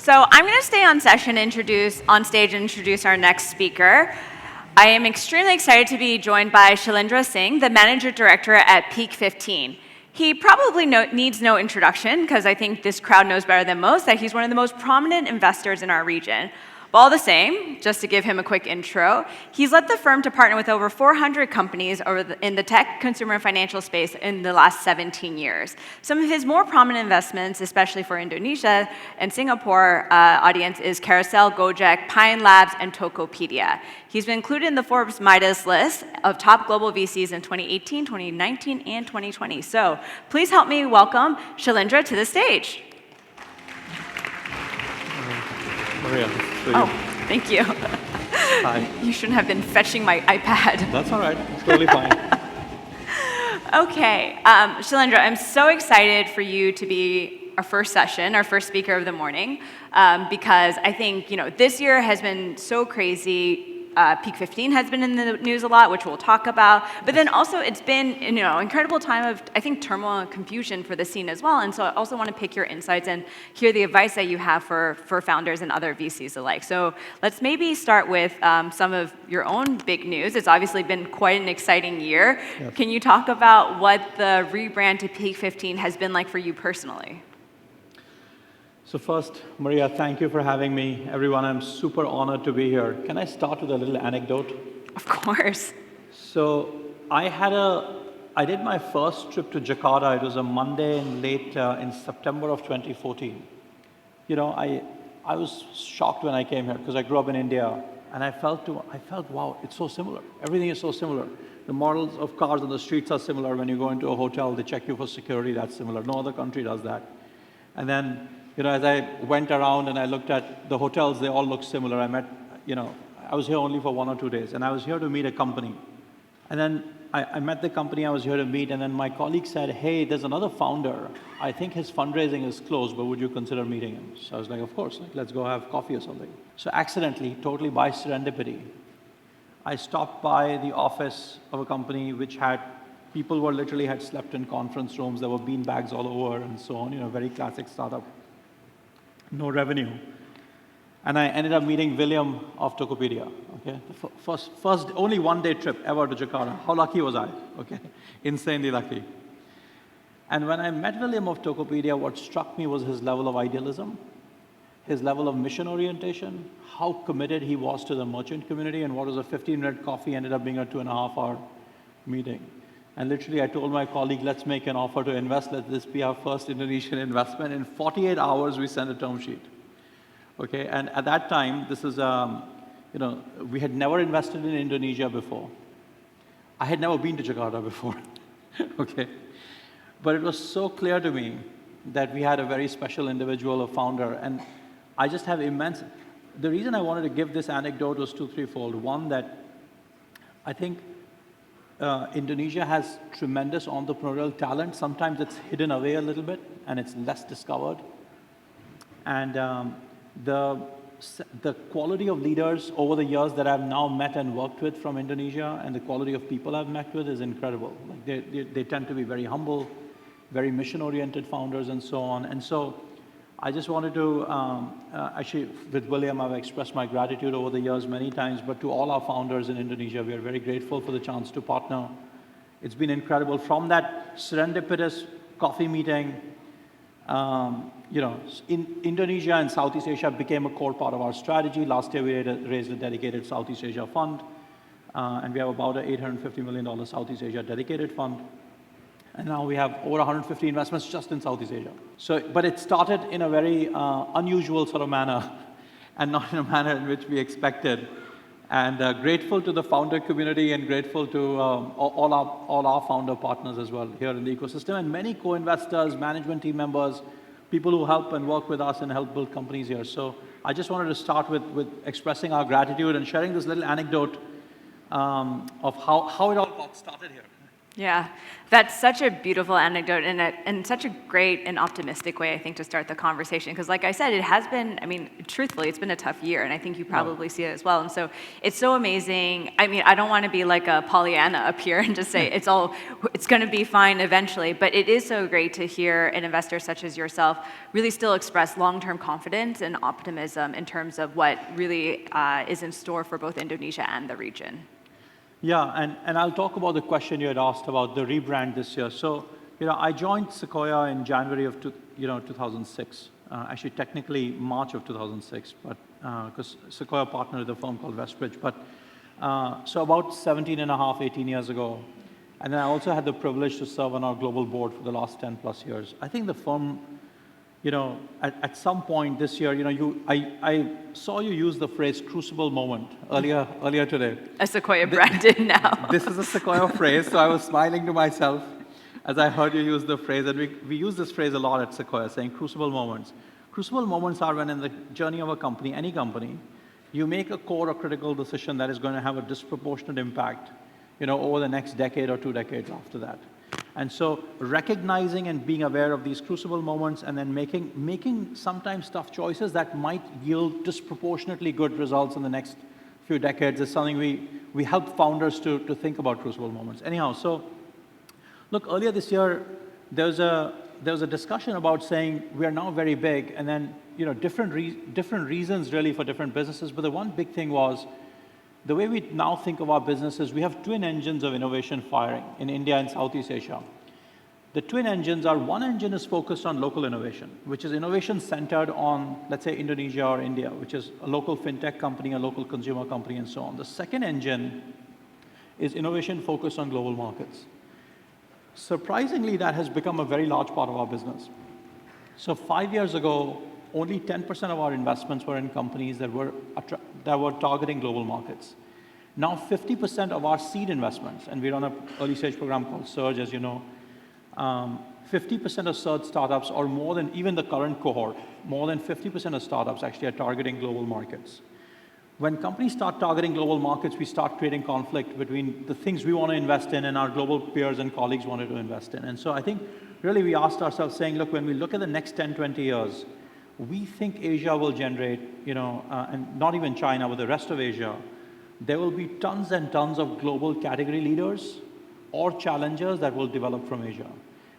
So I'm going to stay on session, on stage and introduce our next speaker. I am extremely excited to be joined by Shailendra Singh, the Manager Director at Peak 15. He probably needs no introduction, because I think this crowd knows better than most that he's one of the most prominent investors in our region. But all the same, just to give him a quick intro, he's led the firm to partner with over 400 companies in the tech, consumer, and financial space in the last 17 years. Some of his more prominent investments, especially for Indonesia and Singapore audience, is Carousel, Gojek, Pine Labs, and Tokopedia. He's been included in the Forbes Midas list of top global VCs in 2018, 2019, and 2020. So please help me welcome Shailendra to the stage. Maria, oh, thank you. Hi. You shouldn't have been fetching my iPad. That's all right. It's totally fine. Okay, Shailendra, I'm so excited for you to be our first session, our first speaker of the morning, because I think this year has been so crazy. Peak 15 has been in the news a lot, which we'll talk about. But then also it's been incredible time of, I think, turmoil and confusion for the scene as well. And so I also want to pick your insights and hear the advice that you have for founders and other VCs alike. So let's maybe start with some of your own big news. It's obviously been quite an exciting year. Yes. Can you talk about what the rebrand to Peak 15 has been like for you personally? So first, Maria, thank you for having me. Everyone, I'm super honored to be here. Can I start with a little anecdote? Of course. So I did my first trip to Jakarta. It was a Monday in September of 2014. I was shocked when I came here because I grew up in India, and I felt, wow, it's so similar. Everything is so similar. The models of cars on the streets are similar. When you go into a hotel, they check you for security. That's similar. No other country does that. And then, as I went around and I looked at the hotels, they all look similar. I was here only for 1 or 2 days, and I was here to meet a company. And then I met the company I was here to meet, and then my colleague said, hey, there's another founder. I think his fundraising is closed, but would you consider meeting him? So I was like, of course, let's go have coffee or something. So accidentally, totally by serendipity, I stopped by the office of a company which had people who literally had slept in conference rooms. There were bean bags all over and so on, very classic startup. No revenue. And I ended up meeting William of Tokopedia, okay? The first only one-day trip ever to Jakarta. How lucky was I, okay? Insanely lucky. And when I met William of Tokopedia, what struck me was his level of idealism, his level of mission orientation, how committed he was to the merchant community, and what was a 15-minute coffee ended up being a 2.5-hour meeting. And literally, I told my colleague, let's make an offer to invest. Let this be our first Indonesian investment. In 48 hours, we sent a term sheet. Okay, and at that time, this is, we had never invested in Indonesia before. I had never been to Jakarta before. Okay, but it was so clear to me that we had a very special individual, a founder, and I just have immense. The reason I wanted to give this anecdote was threefold. One, that I think Indonesia has tremendous entrepreneurial talent. Sometimes it's hidden away a little bit and it's less discovered. And the quality of leaders over the years that I've now met and worked with from Indonesia, and the quality of people I've met with, is incredible. Like they tend to be very humble, very mission-oriented founders and so on. And so I just wanted to, actually, with William, I've expressed my gratitude over the years many times, but to all our founders in Indonesia, we are very grateful for the chance to partner. It's been incredible. From that serendipitous coffee meeting, in Indonesia and Southeast Asia became a core part of our strategy. Last year, we raised a dedicated Southeast Asia fund, and we have about an $850 million Southeast Asia dedicated fund. And now we have over 150 investments just in Southeast Asia. But it started in a very unusual sort of manner, and not in a manner in which we expected. And grateful to the founder community, and grateful to all our founder partners as well here in the ecosystem, and many co-investors, management team members, people who help and work with us and help build companies here. So I just wanted to start with expressing our gratitude and sharing this little anecdote of how it all got started here. Yeah, that's such a beautiful anecdote and such a great and optimistic way, I think, to start the conversation. Because like I said, it has been, I mean, truthfully, it's been a tough year, and I think you probably see it as well. And so it's so amazing. I mean, I don't want to be like a Pollyanna up here and just say it's going to be fine eventually, but it is so great to hear an investor such as yourself really still express long-term confidence and optimism in terms of what really is in store for both Indonesia and the region. Yeah, and I'll talk about the question you had asked about the rebrand this year. So, I joined Sequoia in January of 2006. Actually, technically March of 2006, but because Sequoia partnered with a firm called Westbridge. But so about 17 and a half, 18 years ago. And then I also had the privilege to serve on our global board for the last 10 plus years. I think the firm, at some point this year, I saw you use the phrase crucible moment earlier today. A Sequoia branded now. This is a Sequoia phrase, so I was smiling to myself as I heard you use the phrase. And we use this phrase a lot at Sequoia, saying crucible moments. Crucible moments are when in the journey of a company, any company, you make a core or critical decision that is going to have a disproportionate impact, over the next decade or 2 decades after that. And so recognizing and being aware of these crucible moments and then making sometimes tough choices that might yield disproportionately good results in the next few decades is something we help founders to think about crucible moments. Anyhow, so look, earlier this year, there was a discussion about saying we are now very big and then, different reasons really for different businesses. But the one big thing was the way we now think of our businesses, we have twin engines of innovation firing in India and Southeast Asia. The twin engines are, one engine is focused on local innovation, which is innovation centered on, let's say, Indonesia or India, which is a local fintech company, a local consumer company, and so on. The second engine is innovation focused on global markets. Surprisingly, that has become a very large part of our business. So 5 years ago, only 10% of our investments were in companies that were targeting global markets. Now 50% of our seed investments, and we run an early stage program called Surge, as you know, 50% of Surge startups, or more than even the current cohort, more than 50% of startups actually are targeting global markets. When companies start targeting global markets, we start creating conflict between the things we want to invest in and our global peers and colleagues wanted to invest in. And so I think really we asked ourselves saying, look, when we look at the next 10, 20 years, we think Asia will generate, and not even China, but the rest of Asia, there will be tons and tons of global category leaders or challengers that will develop from Asia.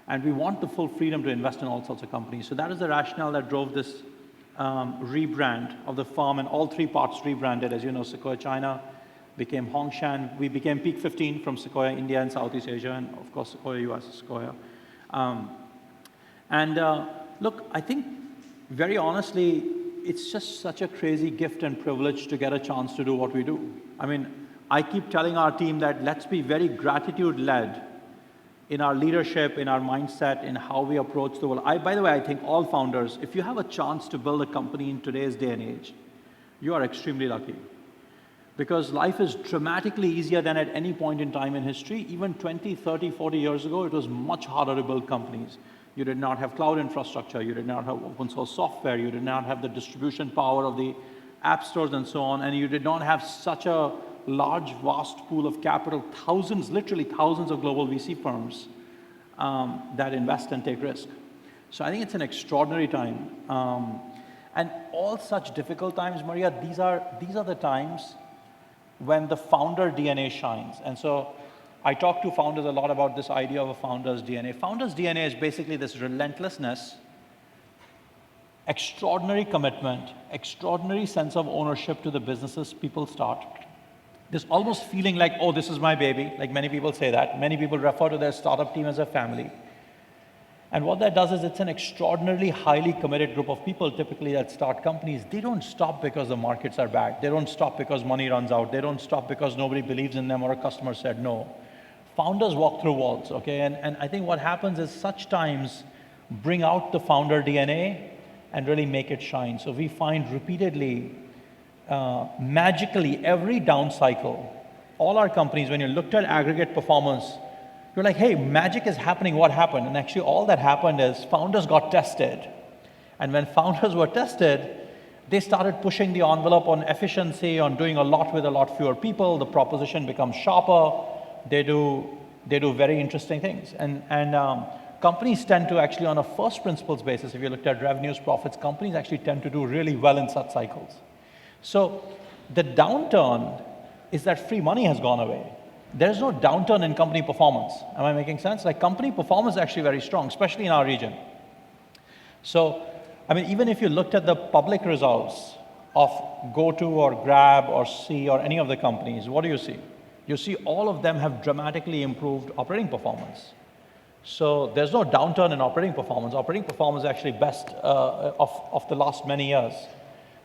And we want the full freedom to invest in all sorts of companies. So that is the rationale that drove this rebrand of the firm, and all 3 parts rebranded. As you know, Sequoia China became Hongshan. We became Peak 15 from Sequoia India and Southeast Asia, and of course Sequoia US, Sequoia. Look, I think very honestly, it's just such a crazy gift and privilege to get a chance to do what we do. I mean, I keep telling our team that let's be very gratitude-led in our leadership, in our mindset, in how we approach the world. By the way, I think all founders, if you have a chance to build a company in today's day and age, you are extremely lucky. Because life is dramatically easier than at any point in time in history. Even 20, 30, 40 years ago, it was much harder to build companies. You did not have cloud infrastructure, you did not have open source software, you did not have the distribution power of the app stores and so on, and you did not have such a large, vast pool of capital, literally thousands of global VC firms that invest and take risk. So I think it's an extraordinary time. And all such difficult times, Maria, these are the times when the founder DNA shines. And so I talk to founders a lot about this idea of a founder's DNA. Founder's DNA is basically this relentlessness, extraordinary commitment, extraordinary sense of ownership to the businesses people start. This almost feeling like, oh, this is my baby, like many people say that. Many people refer to their startup team as a family. And what that does is it's an extraordinarily highly committed group of people typically that start companies. They don't stop because the markets are bad. They don't stop because money runs out. They don't stop because nobody believes in them or a customer said no. Founders walk through walls, okay? And I think what happens is such times bring out the founder DNA and really make it shine. So we find repeatedly, magically, every down cycle, all our companies, when you looked at aggregate performance, you're like, hey, magic is happening, what happened? And actually all that happened is founders got tested. And when founders were tested, they started pushing the envelope on efficiency, on doing a lot with a lot fewer people. The proposition becomes sharper. They do They do very interesting things. And companies tend to actually, on a first principles basis, if you looked at revenues, profits, companies actually tend to do really well in such cycles. So the downturn is that free money has gone away. There's no downturn in company performance. Am I making sense? Like company performance is actually very strong, especially in our region. So, I mean, even if you looked at the public results of GoTo or Grab or Sea or any of the companies, what do you see? You see all of them have dramatically improved operating performance. So there's no downturn in operating performance. Operating performance is actually best of the last many years.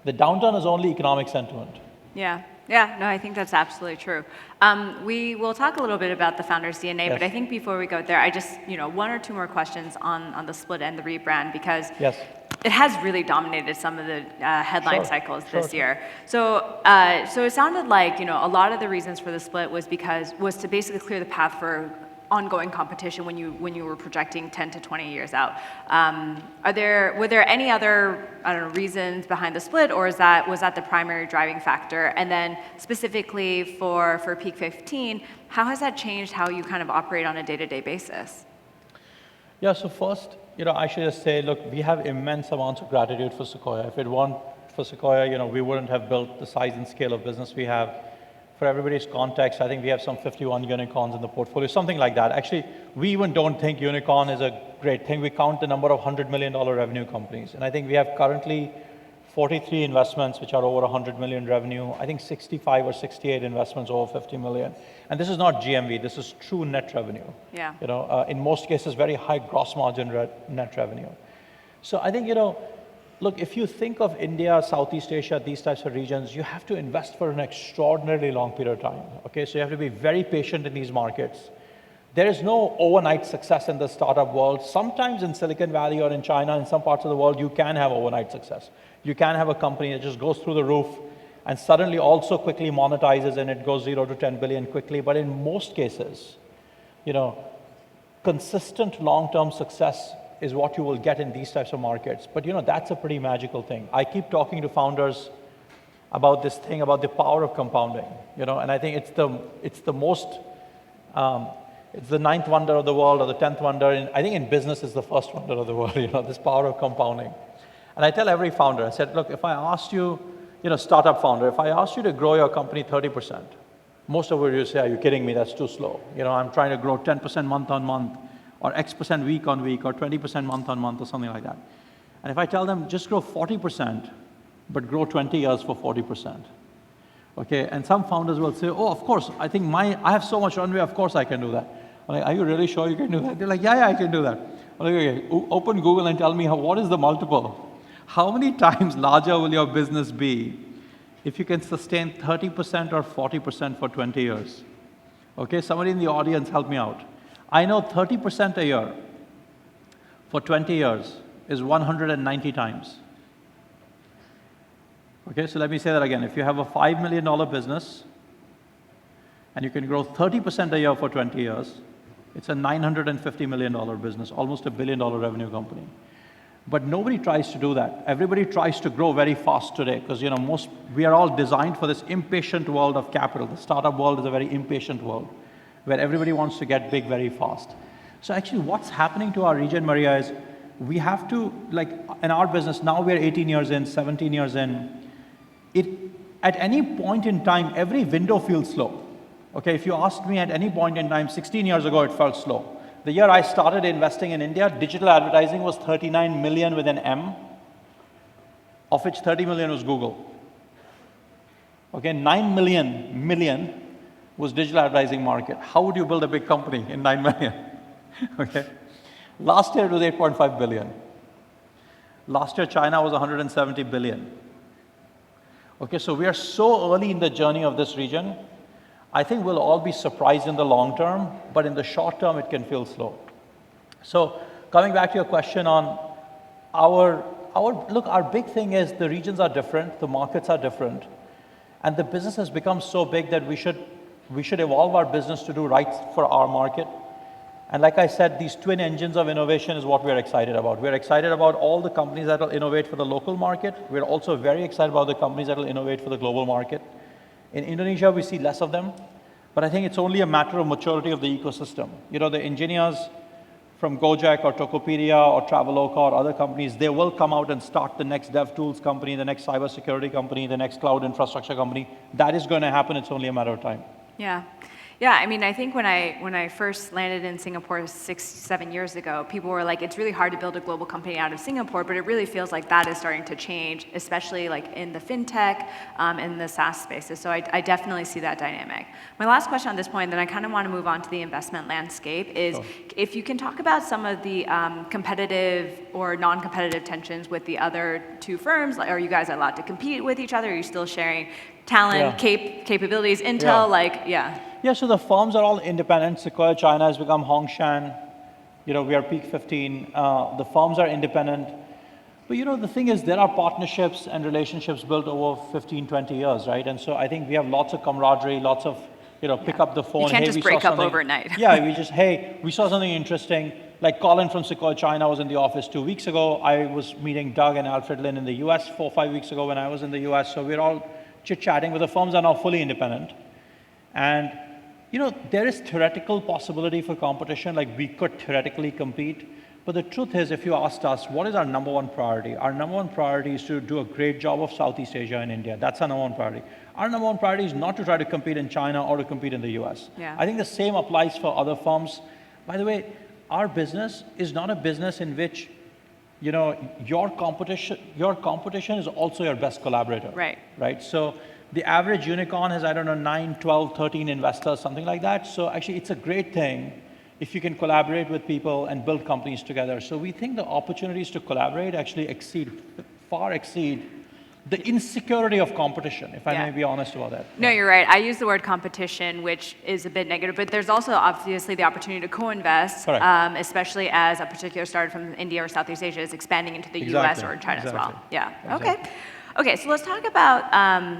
The downturn is only economic sentiment. Yeah. Yeah, no, I think that's absolutely true. We will talk a little bit about the founder's DNA, Yes. but I think before we go there, I just, one or two more questions on the split and the rebrand, because Yes. it has really dominated some of the headline Sure, cycles sure, this sure. year. So it sounded like, a lot of the reasons for the split was to basically clear the path for ongoing competition when you were projecting 10 to 20 years out. Were there any other, reasons behind the split, or was that the primary driving factor? And then specifically for Peak 15, how has that changed how you kind of operate on a day-to-day basis? Yeah, so first, I should just say, look, we have immense amounts of gratitude for Sequoia. If it weren't for Sequoia, we wouldn't have built the size and scale of business we have. For everybody's context, I think we have some 51 unicorns in the portfolio, something like that. Actually, we even don't think unicorn is a great thing. We count the number of $100 million revenue companies. And I think we have currently 43 investments which are over 100 million revenue. I think 65 or 68 investments over 50 million. And this is not GMV, this is true net revenue. Yeah. In most cases, very high gross margin net revenue. So I think, look, if you think of India, Southeast Asia, these types of regions, you have to invest for an extraordinarily long period of time, okay? So you have to be very patient in these markets. There is no overnight success in the startup world. Sometimes in Silicon Valley or in China, in some parts of the world, you can have overnight success. You can have a company that just goes through the roof and suddenly also quickly monetizes and it goes 0 to 10 billion quickly. But in most cases, consistent long-term success is what you will get in these types of markets. But that's a pretty magical thing. I keep talking to founders about this thing, about the power of compounding, and I think it's the most, it's the 9th wonder of the world or the 10th wonder. I think in business it's the first wonder of the world, this power of compounding. And I tell every founder, I said, look, if I asked you, startup founder, if I asked you to grow your company 30%, most of you say, are you kidding me? That's too slow. I'm trying to grow 10% month on month, or X% week on week, or 20% month on month, or something like that. And if I tell them, just grow 40%, but grow 20 years for 40%. Okay, and some founders will say, oh, of course, I think I have so much runway, of course I can do that. I'm like, are you really sure you can do that? They're like, yeah, I can do that. I'm like, okay, open Google and tell me what is the multiple? How many times larger will your business be if you can sustain 30% or 40% for 20 years? Okay, somebody in the audience help me out. I know 30% a year for 20 years is 190 times. Okay, so let me say that again. If you have a $5 million business and you can grow 30% a year for 20 years, it's a $950 million business, almost $1 billion revenue company. But nobody tries to do that. Everybody tries to grow very fast today because we are all designed for this impatient world of capital. The startup world is a very impatient world where everybody wants to get big very fast. So actually what's happening to our region, Maria, is we have to, like in our business, now we're 18 years in, 17 years in, at any point in time, every window feels slow. Okay, if you asked me at any point in time, 16 years ago, it felt slow. The year I started investing in India, digital advertising was 39 million with an M, of which 30 million was Google. Okay, 9 million was digital advertising market. How would you build a big company in 9 million? Okay. Last year it was 8.5 billion. Last year China was 170 billion. Okay, so we are so early in the journey of this region. I think we'll all be surprised in the long term, but in the short term it can feel slow. So coming back to your question on look, our big thing is the regions are different, the markets are different, and the business has become so big that we should evolve our business to do right for our market. And like I said, these twin engines of innovation is what we're excited about. We're excited about all the companies that will innovate for the local market. We're also very excited about the companies that will innovate for the global market. In Indonesia, we see less of them. But I think it's only a matter of maturity of the ecosystem. You know, the engineers from Gojek or Tokopedia or Traveloka or other companies, they will come out and start the next DevTools company, the next cybersecurity company, the next cloud infrastructure company. That is going to happen. It's only a matter of time. Yeah. Yeah, I mean, I think when I first landed in Singapore 7 years ago, people were like, it's really hard to build a global company out of Singapore, but it really feels like that is starting to change, especially like in the fintech, in the SaaS spaces. So I definitely see that dynamic. My last question on this point, then I kind of want to move on to the investment landscape, is if you can talk about some of the competitive or non-competitive tensions with the other two firms. Like, are you guys allowed to compete with each other? Are you still sharing talent, capabilities, intel? Yeah, so the firms are all independent. Sequoia China has become Hongshan. You know, we are Peak 15. The firms are independent. But you know, the thing is, there are partnerships and relationships built over 15, 20 years, right? And so I think we have lots of camaraderie, lots of, you know, pick up the phone. You can't just break up overnight. Yeah, we just, hey, we saw something interesting. Like Colin from Sequoia China was in the office 2 weeks ago. I was meeting Doug and Alfred Lin in the US 4 or 5 weeks ago when I was in the US. So we're all chit-chatting, but the firms are now fully independent. And you know, there is theoretical possibility for competition, like we could theoretically compete, but the truth is, if you asked us, what is our number one priority? Our number one priority is to do a great job of Southeast Asia and India. That's our number one priority. Our number one priority is not to try to compete in China or to compete in the US. Yeah. I think the same applies for other firms. By the way, our business is not a business in which, you know, your competition is also your best collaborator. Right? So the average unicorn has, I don't know, 9, 12, 13 investors, something like that. So actually, it's a great thing if you can collaborate with people and build companies together. So we think the opportunities to collaborate actually far exceed the insecurity of competition, if I may be honest about that. No, you're right. I use the word competition, which is a bit negative, but there's also obviously the opportunity to co-invest, especially as a particular startup from India or Southeast Asia is expanding into the US or China as well. Yeah, Okay, so let's talk about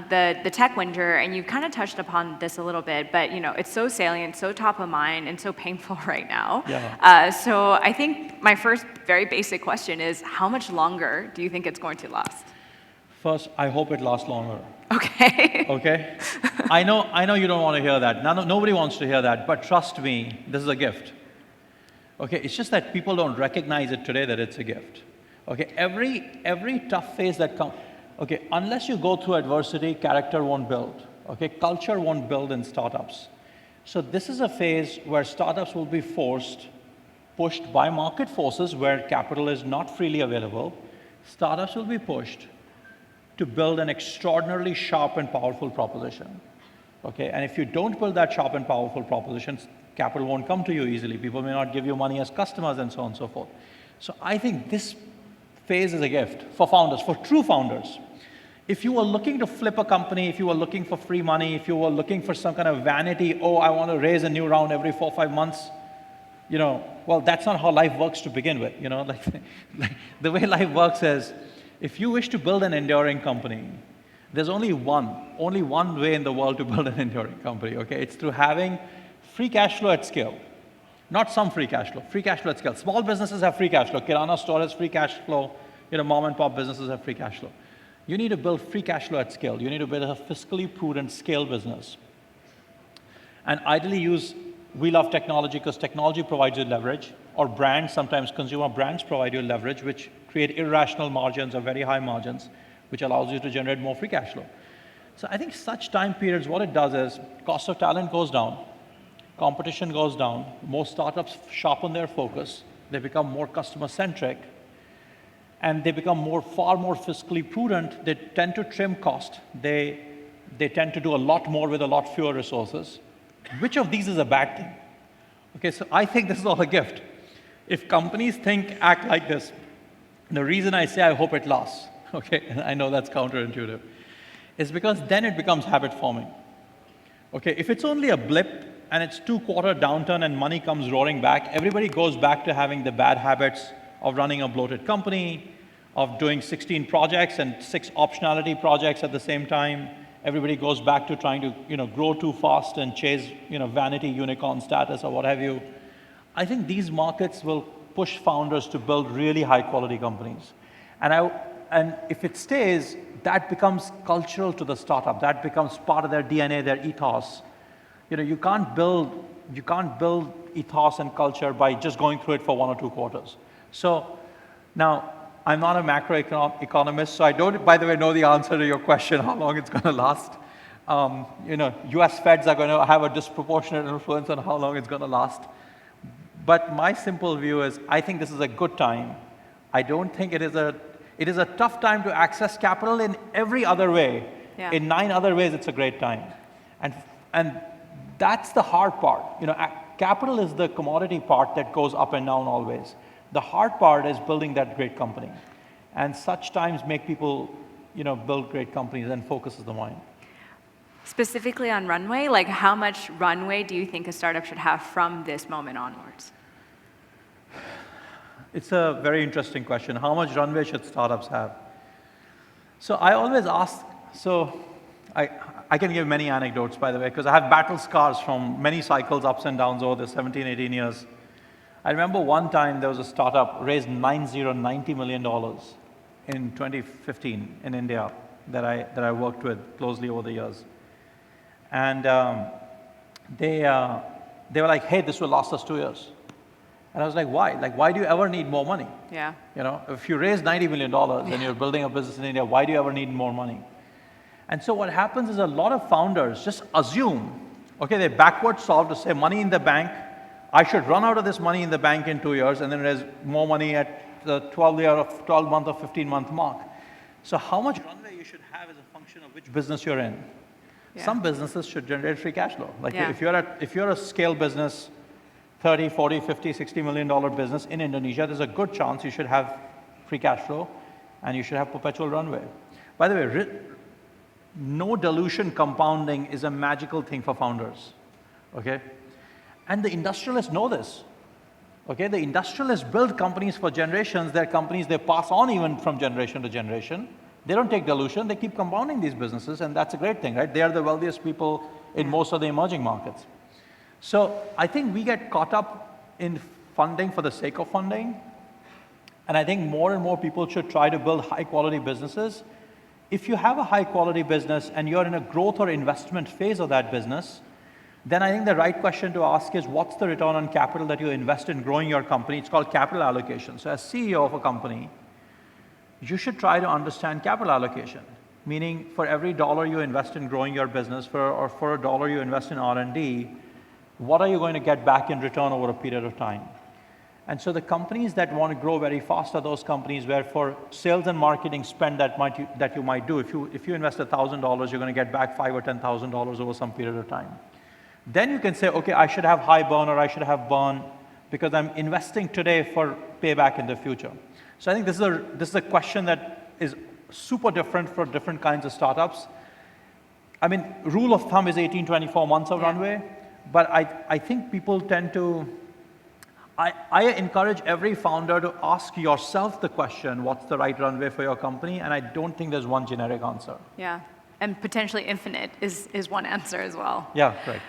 the tech winter, and you kind of touched upon this a little bit, but you know, it's so salient, so top of mind, and so painful right now. So I think my first very basic question is, how much longer do you think it's going to last? First, I hope it lasts longer. Okay. I know you don't want to hear that. Nobody wants to hear that, but trust me, this is a gift. Okay, it's just that people don't recognize it today that it's a gift. Okay, every tough phase that comes. Okay, unless you go through adversity, character won't build. Okay, culture won't build in startups. So this is a phase where startups will be pushed by market forces where capital is not freely available. Startups will be pushed to build an extraordinarily sharp and powerful proposition. Okay, and if you don't build that sharp and powerful proposition, capital won't come to you easily. People may not give you money as customers and so on and so forth. So I think this phase is a gift for founders, for true founders. If you were looking to flip a company, if you were looking for free money, if you were looking for some kind of vanity, oh, I want to raise a new round every 4 or 5 months, you know, well, that's not how life works to begin with. You know, like the way life works is, if you wish to build an enduring company, there's only one way in the world to build an enduring company. Okay, it's through having free cash flow at scale. Not some free cash flow at scale. Small businesses have free cash flow. Kirana store has free cash flow. You know, mom and pop businesses have free cash flow. You need to build free cash flow at scale. You need to build a fiscally prudent scale business. And ideally we love technology because technology provides you leverage, or brands, sometimes consumer brands provide you leverage, which create irrational margins or very high margins, which allows you to generate more free cash flow. So I think such time periods, what it does is cost of talent goes down, competition goes down, most startups sharpen their focus, they become more customer-centric, and they become far more fiscally prudent. They tend to trim cost. They tend to do a lot more with a lot fewer resources. Which of these is a bad thing? Okay, so I think this is all a gift. If companies act like this, the reason I say I hope it lasts, okay, and I know that's counterintuitive, is because then it becomes habit forming. Okay, if it's only a blip, and it's 2-quarter downturn and money comes roaring back, everybody goes back to having the bad habits of running a bloated company, of doing 16 projects and 6 optionality projects at the same time. Everybody goes back to trying to, you know, grow too fast and chase, you know, vanity unicorn status or what have you. I think these markets will push founders to build really high quality companies. And if it stays, that becomes cultural to the startup. That becomes part of their DNA, their ethos. you can't build ethos and culture by just going through it for 1 or 2 quarters. So now, I'm not a macroeconomist, so I don't, by the way, know the answer to your question, how long it's going to last. US Feds are going to have a disproportionate influence on how long it's going to last. But my simple view is, I think this is a good time. I don't think it is a tough time to access capital in every other way. Yeah. In 9 other ways, it's a great time. And that's the hard part. Capital is the commodity part that goes up and down always. The hard part is building that great company. And such times make people, build great companies and focuses the mind. Specifically on runway, like how much runway do you think a startup should have from this moment onwards? It's a very interesting question. How much runway should startups have? So I always ask, I can give many anecdotes, by the way, because I have battle scars from many cycles, ups and downs over the 17, 18 years. I remember one time there was a startup raised $90 million in 2015 in India that I worked with closely over the years. And they were like, hey, this will last us 2 years. And I was like, why? Like, why do you ever need more money? Yeah. If you raise $90 million and you're building a business in India, why do you ever need more money? And so what happens is a lot of founders just assume, okay, they backward solve to say money in the bank, I should run out of this money in the bank in 2 years, and then there's more money at the 12-month or 15-month mark. So how much runway you should have is a function of which business you're in. Yeah. Some businesses should generate free cash flow. Like Yeah. if you're a scale business, 30, 40, 50, $60 million business in Indonesia, there's a good chance you should have free cash flow and you should have perpetual runway. By the way, no dilution compounding is a magical thing for founders, okay? And the industrialists know this, okay? The industrialists build companies for generations. They're companies they pass on even from generation to generation. They don't take dilution. They keep compounding these businesses, and that's a great thing, right? They are the wealthiest people in most of the emerging markets. So I think we get caught up in funding for the sake of funding, and I think more and more people should try to build high-quality businesses. If you have a high-quality business and you're in a growth or investment phase of that business, then I think the right question to ask is, what's the return on capital that you invest in growing your company? It's called capital allocation. So as CEO of a company, you should try to understand capital allocation, meaning for every dollar you invest in growing your business, or for a dollar you invest in R&D, what are you going to get back in return over a period of time? And so the companies that want to grow very fast are those companies where for sales and marketing spend that you might do, if you invest $1,000, you're going to get back $5,000 or $10,000 over some period of time. Then you can say, okay, I should have high burn or I should have burn because I'm investing today for payback in the future. So I think this is a question that is super different for different kinds of startups. I mean, rule of thumb is 18, 24 months of runway, but I think people tend to, I encourage every founder to ask yourself the question, what's the right runway for your company? And I don't think there's one generic answer. Yeah, and potentially infinite is one answer as well. Yeah, right.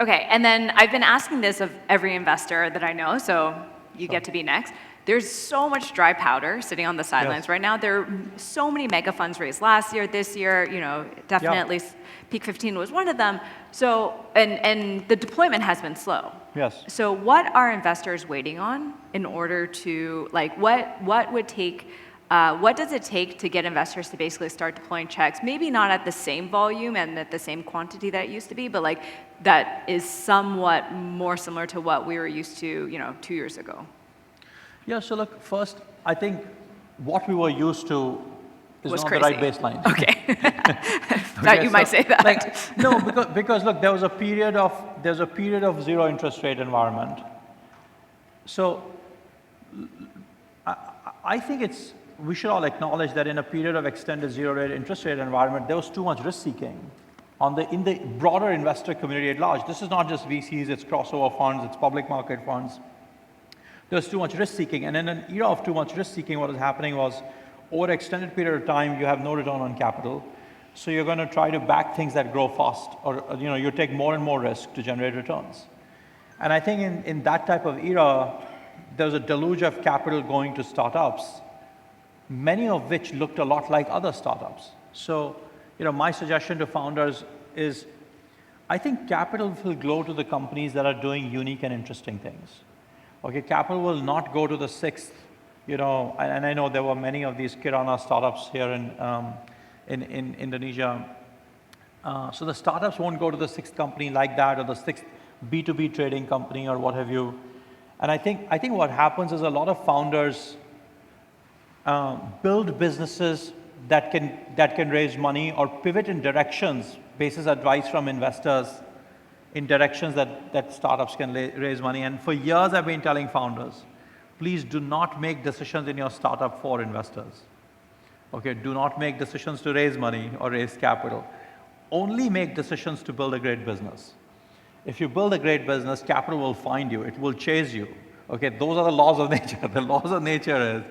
Okay, and then I've been asking this of every investor that I know, so you get to be next. There's so much dry powder sitting on the sidelines right now. There are so many mega funds raised last year, this year, definitely Peak 15 was one of them. So, and the deployment has been slow. Yes. So what are investors waiting on in order to, what does it take to get investors to basically start deploying checks? Maybe not at the same volume and at the same quantity that it used to be, but that is somewhat more similar to what we were used to, 2 years ago. Yeah, so look, first, I think what we were used to is was not crazy. the right baseline. Okay. Thought you might say that. No, because look, there was a period of zero interest rate environment. So I think we should all acknowledge that in a period of extended zero rate interest rate environment, there was too much risk seeking in the broader investor community at large. This is not just VCs, it's crossover funds, it's public market funds. There's too much risk seeking, and in an era of too much risk seeking, what is happening was, over an extended period of time, you have no return on capital, so you're going to try to back things that grow fast, or you take more and more risk to generate returns. And I think in that type of era, there's a deluge of capital going to startups, many of which looked a lot like other startups. So, my suggestion to founders is, I think capital will go to the companies that are doing unique and interesting things. Okay, capital will not go to the sixth, and I know there were many of these Kirana startups here in Indonesia. So the startups won't go to the sixth company like that or the sixth B2B trading company or what have you. And I think what happens is a lot of founders build businesses that can raise money or pivot in directions basis advice from investors in directions that startups can raise money. And for years I've been telling founders, please do not make decisions in your startup for investors. Okay, do not make decisions to raise money or raise capital. Only make decisions to build a great business. If you build a great business, capital will find you, it will chase you. Okay, those are the laws of nature. The laws of nature is,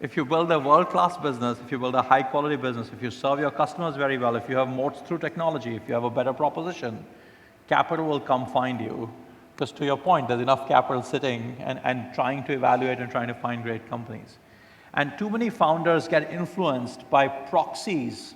if you build a world-class business, if you build a high-quality business, if you serve your customers very well, if you have moats through technology, if you have a better proposition, capital will come find you. Because to your point, there's enough capital sitting and trying to evaluate and trying to find great companies. And too many founders get influenced by proxies,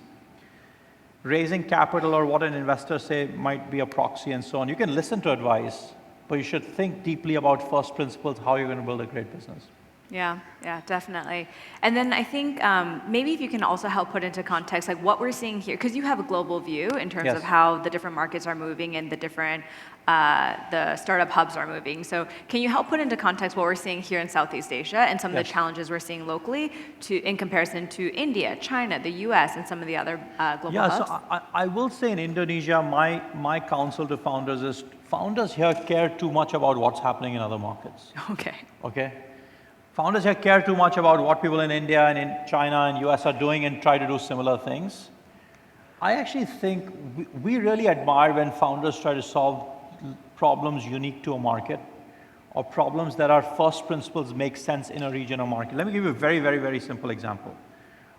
raising capital or what an investor say might be a proxy and so on. You can listen to advice, but you should think deeply about first principles, how you're going to build a great business. Yeah, definitely. And then I think maybe if you can also help put into context like what we're seeing here, because you have a global view in terms of how the different markets are moving and the different the startup hubs are moving. So can you help put into context what we're seeing here in Southeast Asia and some of the challenges we're seeing locally in comparison to India, China, the US, and some of the other global hubs? So I will say in Indonesia, my counsel to founders is founders here care too much about what's happening in other markets. Okay. Founders here care too much about what people in India and in China and US are doing and try to do similar things. I actually think we really admire when founders try to solve problems unique to a market or problems that are first principles make sense in a region or market. Let me give you a very, very, very simple example.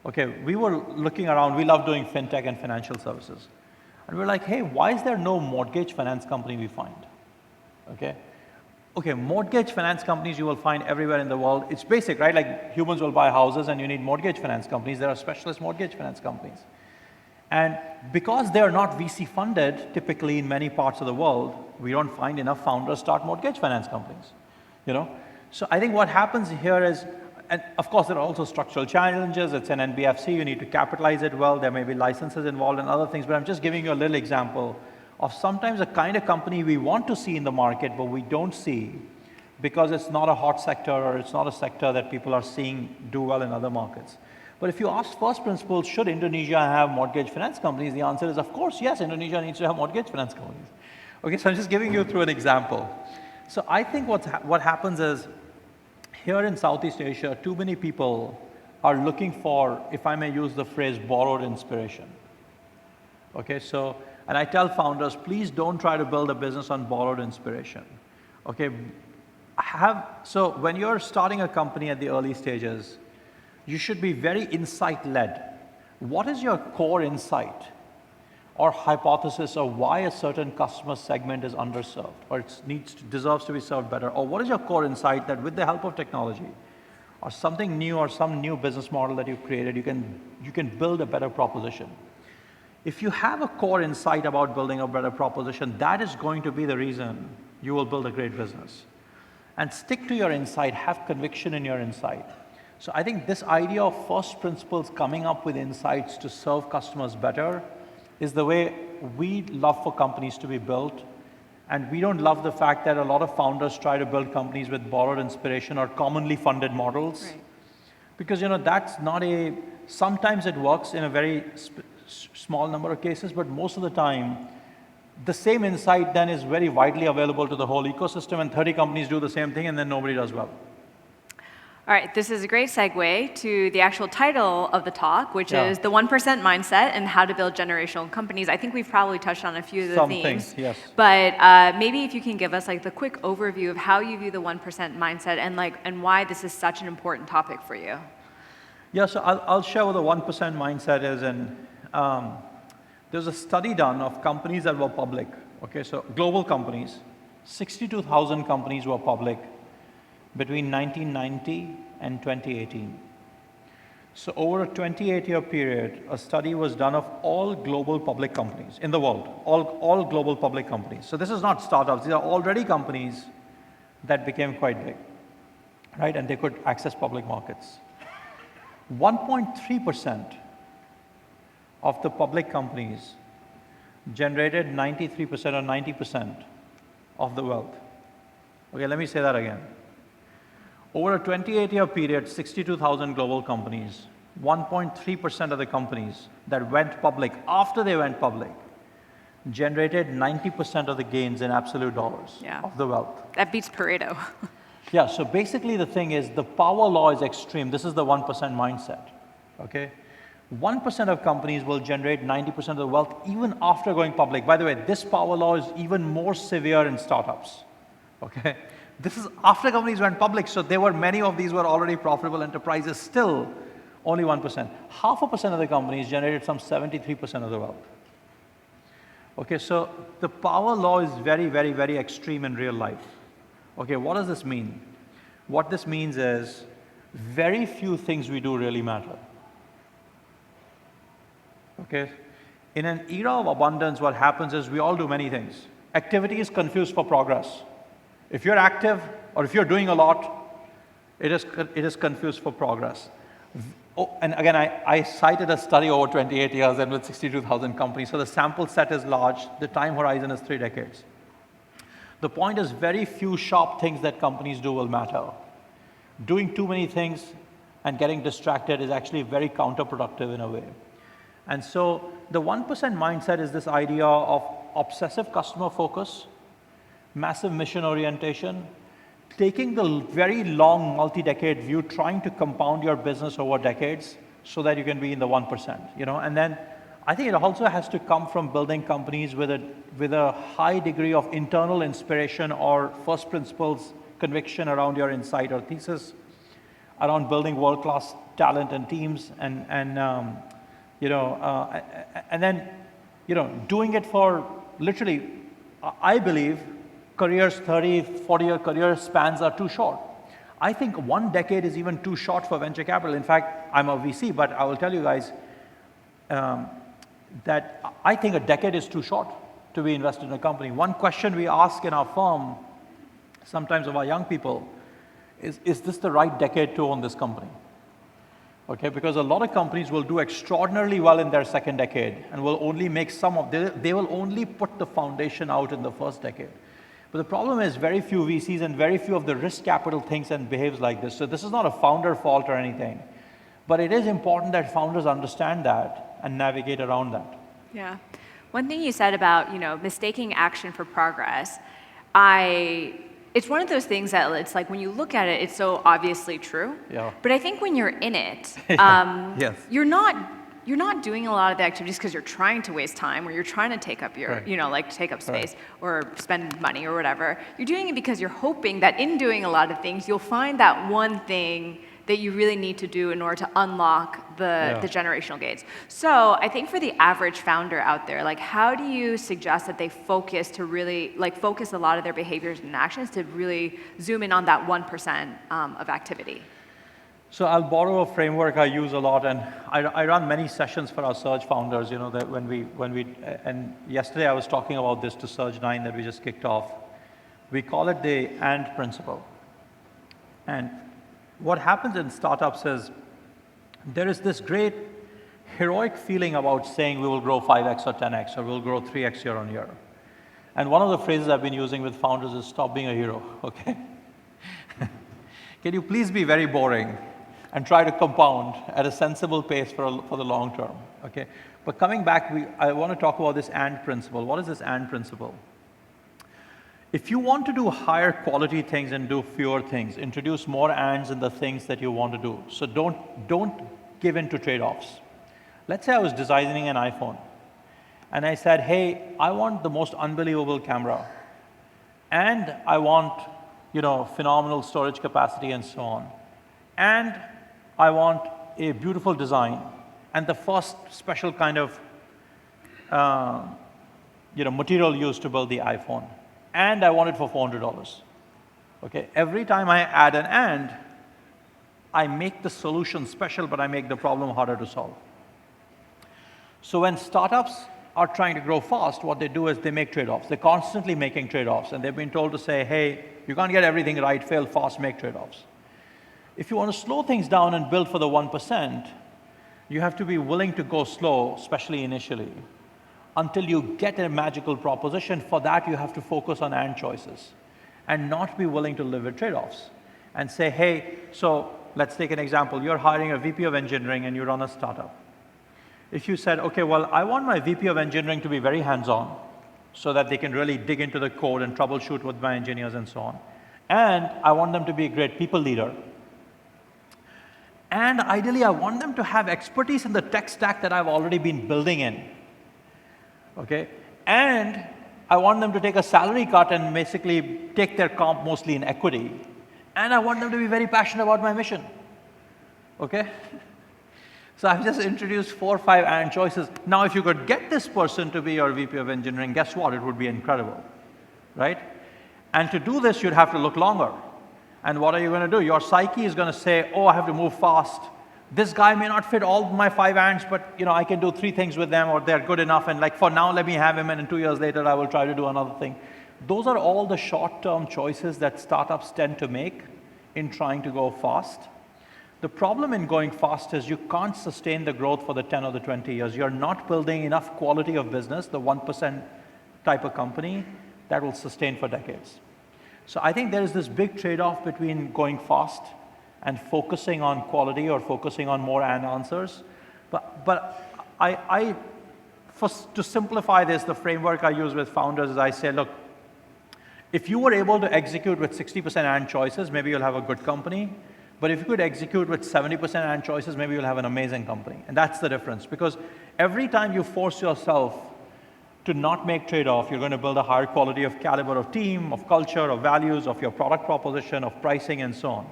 Okay, we were looking around, we love doing fintech and financial services. And we're like, hey, why is there no mortgage finance company we find? Okay, mortgage finance companies you will find everywhere in the world. It's basic, right? Like humans will buy houses and you need mortgage finance companies. There are specialist mortgage finance companies. And because they are not VC funded, typically in many parts of the world, we don't find enough founders start mortgage finance companies, So I think what happens here is, and of course there are also structural challenges. It's an NBFC, you need to capitalize it well. There may be licenses involved and other things, but I'm just giving you a little example of sometimes a kind of company we want to see in the market, but we don't see because it's not a hot sector or it's not a sector that people are seeing do well in other markets. But if you ask first principles, should Indonesia have mortgage finance companies? The answer is, of course, yes, Indonesia needs to have mortgage finance companies. Okay, so I'm just giving you through an example. So I think what happens is, here in Southeast Asia, too many people are looking for, if I may use the phrase, borrowed inspiration. Okay, so, and I tell founders, please don't try to build a business on borrowed inspiration. Okay, so when you're starting a company at the early stages, you should be very insight-led. What is your core insight or hypothesis of why a certain customer segment is underserved or it deserves to be served better? Or what is your core insight that with the help of technology or something new or some new business model that you've created, you can build a better proposition? If you have a core insight about building a better proposition, that is going to be the reason you will build a great business. And stick to your insight, have conviction in your insight. So I think this idea of first principles coming up with insights to serve customers better is the way we love for companies to be built. And we don't love the fact that a lot of founders try to build companies with borrowed inspiration or commonly funded models. Right. Because that's not sometimes it works in a very small number of cases, but most of the time, the same insight then is very widely available to the whole ecosystem, and 30 companies do the same thing, and then nobody does well. All right, this is a great segue to the actual title of the talk, which is the 1% mindset and how to build generational companies. I think we've probably touched on a few of the themes. Things, yes. But maybe if you can give us like the quick overview of how you view the 1% mindset and why this is such an important topic for you. Yeah, so I'll share what the 1% mindset is, and there's a study done of companies that were public. Okay, so global companies, 62,000 companies were public between 1990 and 2018. So over a 28-year period, a study was done of all global public companies in the world, all global public companies. So this is not startups, these are already companies that became quite big, right? And they could access public markets. 1.3% of the public companies generated 93% or 90% of the wealth. Okay, let me say that again. Over a 28-year period, 62,000 global companies, 1.3% of the companies that went public after they went public generated 90% of the gains in absolute dollars of the wealth. That beats Pareto. Yeah, so basically the thing is the power law is extreme. This is the 1% mindset, okay? 1% of companies will generate 90% of the wealth even after going public. By the way, this power law is even more severe in startups, okay? This is after companies went public, so many of these were already profitable enterprises, still only 1%. 0.5% of the companies generated some 73% of the wealth. Okay, so the power law is very, very, very extreme in real life. Okay, what does this mean? What this means is very few things we do really matter. Okay, in an era of abundance, what happens is we all do many things. Activity is confused for progress. If you're active or if you're doing a lot, it is confused for progress. Oh, and again, I cited a study over 28 years and with 62,000 companies. So the sample set is large. The time horizon is 3 decades. The point is very few sharp things that companies do will matter. Doing too many things and getting distracted is actually very counterproductive in a way. And so the 1% mindset is this idea of obsessive customer focus, massive mission orientation, taking the very long multi-decade view, trying to compound your business over decades so that you can be in the 1%, you know? And then I think it also has to come from building companies with a high degree of internal inspiration or first principles conviction around your insight or thesis, around building world-class talent and teams, and then, you know, doing it for literally, I believe, careers, 30, 40-year career spans are too short. I think 1 decade is even too short for venture capital. In fact, I'm a VC, but I will tell you guys that I think a decade is too short to be invested in a company. One question we ask in our firm, sometimes of our young people, is this the right decade to own this company? Okay, because a lot of companies will do extraordinarily well in their second decade and will only make they will only put the foundation out in the first decade. But the problem is very few VCs and very few of the risk capital thinks and behaves like this. So this is not a founder fault or anything, but it is important that founders understand that and navigate around that. Yeah. One thing you said about, you know, mistaking action for progress, it's one of those things that it's like when you look at it, it's so obviously true. Yeah. But I think when you're in it, Yes. you're not doing a lot of the activities because you're trying to waste time or you're trying to take up your, Right. you know, like take up space Right. or spend money or whatever. You're doing it because you're hoping that in doing a lot of things, you'll find that one thing that you really need to do in order to unlock the generational gains. So I think for the average founder out there, like how do you suggest that they focus to really, like focus a lot of their behaviors and actions to really zoom in on that 1% of activity? So I'll borrow a framework I use a lot, and I run many sessions for our Surge founders, you know, that and yesterday I was talking about this to Surge 9 that we just kicked off. We call it the AND principle. And what happens in startups is there is this great heroic feeling about saying we will grow 5x or 10x or we'll grow 3x year on year. And one of the phrases I've been using with founders is stop being a hero, okay? Can you please be very boring and try to compound at a sensible pace for the long term, okay? But coming back, I want to talk about this AND principle. What is this AND principle? If you want to do higher quality things and do fewer things, introduce more ands in the things that you want to do. So don't give in to trade-offs. Let's say I was designing an iPhone and I said, hey, I want the most unbelievable camera and I want, you know, phenomenal storage capacity and so on. And I want a beautiful design and the first special kind of material used to build the iPhone. And I want it for $400. Okay, every time I add an and, I make the solution special, but I make the problem harder to solve. So when startups are trying to grow fast, what they do is they make trade-offs. They're constantly making trade-offs, and they've been told to say, hey, you can't get everything right, fail fast, make trade-offs. If you want to slow things down and build for the 1%, you have to be willing to go slow, especially initially, until you get a magical proposition. For that, you have to focus on and choices and not be willing to live with trade-offs and say, hey, so let's take an example. You're hiring a VP of engineering and you run a startup. If you said, okay, well, I want my VP of engineering to be very hands-on so that they can really dig into the code and troubleshoot with my engineers and so on. And I want them to be a great people leader. And ideally, I want them to have expertise in the tech stack that I've already been building in. Okay? And I want them to take a salary cut and basically take their comp mostly in equity. And I want them to be very passionate about my mission. Okay? So I've just introduced 4 or 5 and choices. Now, if you could get this person to be your VP of engineering, guess what? It would be incredible, right? And to do this, you'd have to look longer. And what are you going to do? Your psyche is going to say, oh, I have to move fast. This guy may not fit all my 5 ants, but I can do 3 things with them, or they're good enough. And like for now, let me have him, and in 2 years later, I will try to do another thing. Those are all the short-term choices that startups tend to make in trying to go fast. The problem in going fast is you can't sustain the growth for the 10 or the 20 years. You're not building enough quality of business, the 1% type of company, that will sustain for decades. So I think there is this big trade-off between going fast and focusing on quality or focusing on more and answers. But to simplify this, the framework I use with founders is I say, look, if you were able to execute with 60% and choices, maybe you'll have a good company. But if you could execute with 70% and choices, maybe you'll have an amazing company. And that's the difference. Because every time you force yourself to not make trade-off, you're going to build a higher quality of caliber of team, of culture, of values, of your product proposition, of pricing, and so on.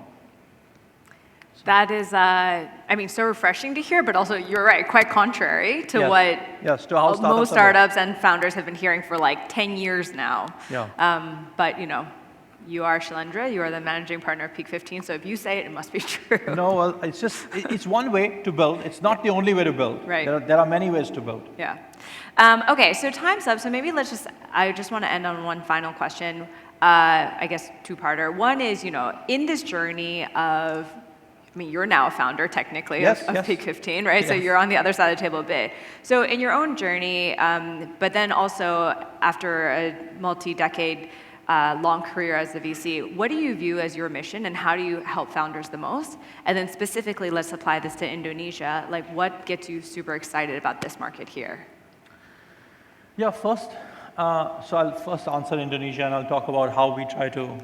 That is, so refreshing to hear, but also, you're right, quite contrary to what to how most startups and founders have been hearing for like 10 years now. Yeah. But you are Shailendra, you are the managing partner of Peak 15, so if you say it, it must be true. No, well, it's one way to build. It's not the only way to build. Right. There are many ways to build. Yeah. Okay, so time's up, so maybe I just want to end on one final question, I guess 2-parter. One is, in this journey of, you're now a founder, technically, of Peak 15, right? Yes. So you're on the other side of the table a bit. So in your own journey, but then also after a multi-decade long career as a VC, what do you view as your mission, and how do you help founders the most? And then specifically, let's apply this to Indonesia. Like, what gets you super excited about this market here? Yeah, so I'll first answer Indonesia, and I'll talk about how we try to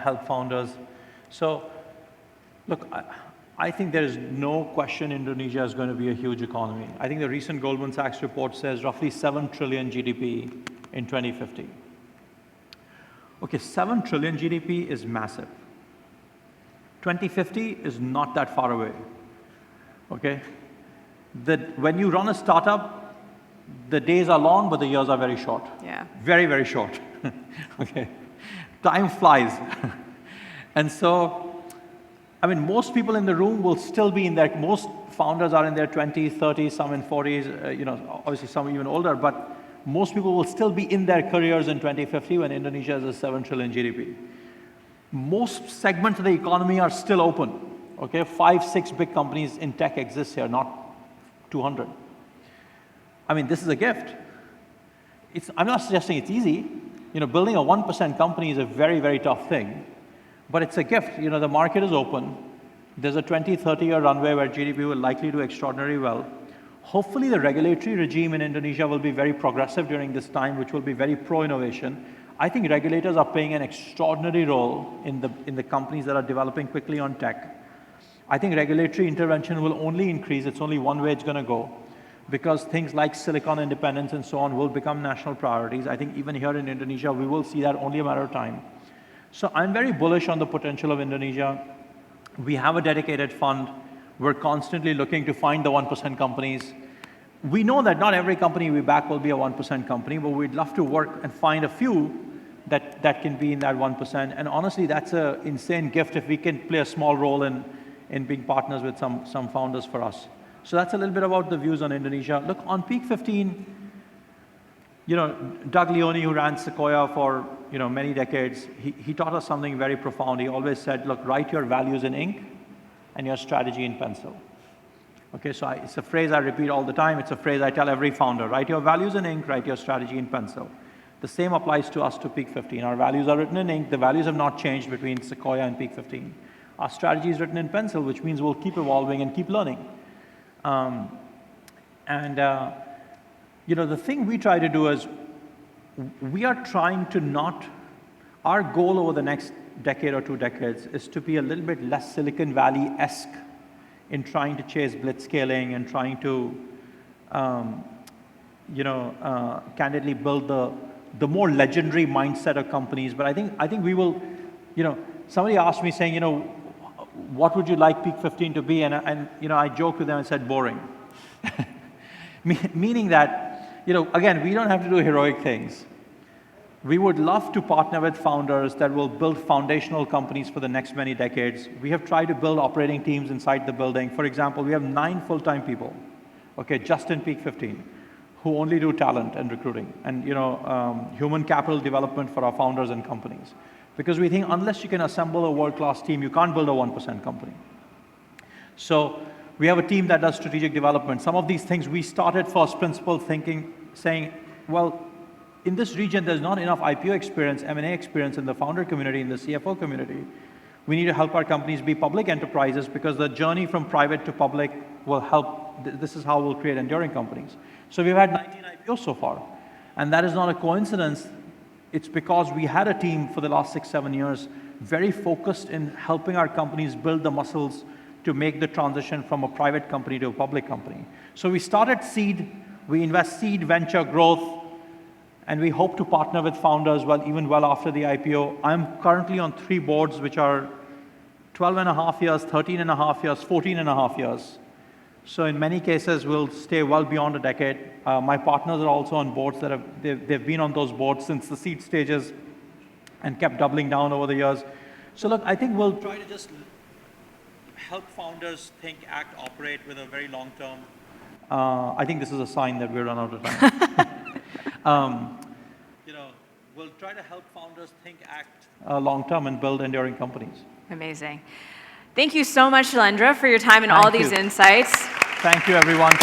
help founders. So, look, I think there is no question Indonesia is going to be a huge economy. I think the recent Goldman Sachs report says roughly 7 trillion GDP in 2050. Okay, 7 trillion GDP is massive. 2050 is not that far away. Okay? When you run a startup, the days are long, but the years are very short. Yeah. Very, very short. Okay? Time flies. And so, most people in the room will still be most founders are in their 20s, 30s, some in 40s, obviously some even older, but most people will still be in their careers in 2050 when Indonesia is a 7 trillion GDP. Most segments of the economy are still open. Okay, 5, 6 big companies in tech exist here, not 200. This is a gift. I'm not suggesting it's easy. Building a 1% company is a very, very tough thing, but it's a gift. The market is open. There's a 20, 30-year runway where GDP will likely do extraordinarily well. Hopefully, the regulatory regime in Indonesia will be very progressive during this time, which will be very pro-innovation. I think regulators are playing an extraordinary role in the companies that are developing quickly on tech. I think regulatory intervention will only increase. It's only one way it's going to go, because things like silicon independence and so on will become national priorities. I think even here in Indonesia, we will see that only a matter of time. So I'm very bullish on the potential of Indonesia. We have a dedicated fund. We're constantly looking to find the 1% companies. We know that not every company we back will be a 1% company, but we'd love to work and find a few that can be in that 1%. And honestly, that's an insane gift if we can play a small role in in being partners with some founders for us. So that's a little bit about the views on Indonesia. Look, on Peak 15, Doug Leone, who ran Sequoia for many decades, he taught us something very profound. He always said, look, write your values in ink and your strategy in pencil. Okay, so it's a phrase I repeat all the time. It's a phrase I tell every founder. Write your values in ink, write your strategy in pencil. The same applies to us to Peak 15. Our values are written in ink. The values have not changed between Sequoia and Peak 15. Our strategy is written in pencil, which means we'll keep evolving and keep learning. The thing we try to do is we are trying to our goal over the next decade or 2 decades is to be a little bit less Silicon Valley-esque in trying to chase blitzscaling and trying to, candidly build the more legendary mindset of companies. But I think we will, somebody asked me saying, what would you like Peak 15 to be? And I joked with them and said boring. Meaning that, again, we don't have to do heroic things. We would love to partner with founders that will build foundational companies for the next many decades. We have tried to build operating teams inside the building. For example, we have 9 full-time people, okay, just in Peak 15, who only do talent and recruiting and, human capital development for our founders and companies. Because we think unless you can assemble a world-class team, you can't build a 1% company. So we have a team that does strategic development. Some of these things we started first principle thinking, saying, well, in this region, there's not enough IPO experience, M&A experience in the founder community, in the CFO community. We need to help our companies be public enterprises because the journey from private to public will help. This is how we'll create enduring companies. So we've had 19 IPOs so far. And that is not a coincidence. It's because we had a team for the last 6-7 years very focused in helping our companies build the muscles to make the transition from a private company to a public company. So we started seed, we invest seed, venture, growth, and we hope to partner with founders even well after the IPO. I'm currently on 3 boards, which are 12.5 years, 13.5 years, 14.5 years. So in many cases, we'll stay well beyond a decade. My partners are also on boards they've been on those boards since the seed stages and kept doubling down over the years. So look, I think we'll try to just help founders think, act, operate with a very long term. I think this is a sign that we're run out of time. We'll try to help founders think, act long term and build enduring companies. Amazing. Thank you so much, Shailendra, for your time and all these insights. Thank you, everyone.